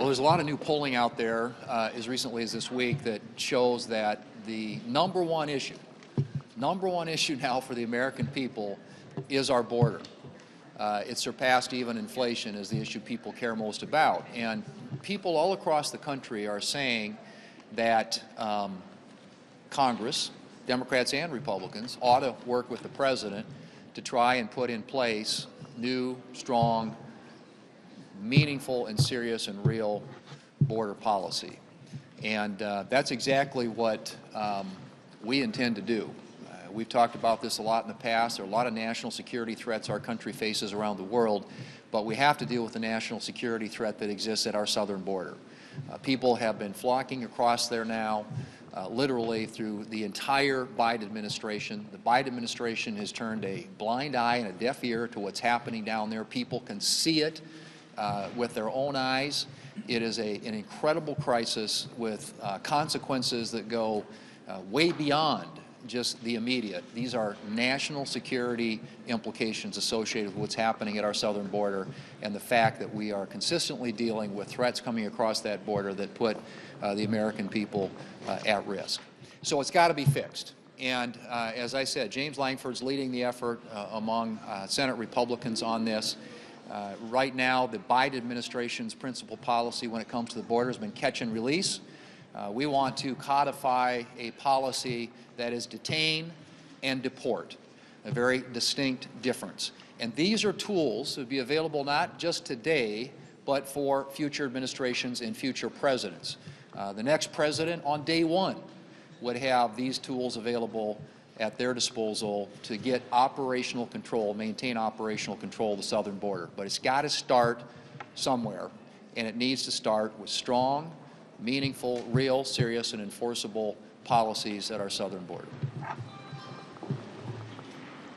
Well, there's a lot of new polling out there as recently as this week that shows that the number one issue now for the American people is our border. It surpassed even inflation as the issue people care most about. And people all across the country are saying that Congress, Democrats and Republicans, ought to work with the President to try and put in place new, strong, meaningful and serious and real border policy. And that's exactly what we intend to do. We've talked about this a lot in the past. There are a lot of national security threats our country faces around the world, but we have to deal with the national security threat that exists at our southern border. People have been flocking across there now, literally through the entire Biden administration. The Biden administration has turned a blind eye and a deaf ear to what's happening down there. People can see it with their own eyes. It is an incredible crisis with consequences that go way beyond just the immediate. These are national security implications associated with what's happening at our southern border and the fact that we are consistently dealing with threats coming across that border that put the American people at risk. So it's got to be fixed. And as I said, James Lankford's leading the effort among Senate Republicans on this. Right now, the Biden administration's principal policy when it comes to the border has been catch and release. We want to codify a policy that is detain and deport, a very distinct difference. And these are tools that would be available not just today, but for future administrations and future presidents. The next president on day one would have these tools available at their disposal to get operational control, maintain operational control of the southern border. But it's got to start somewhere, and it needs to start with strong, meaningful, real, serious, and enforceable policies at our southern border.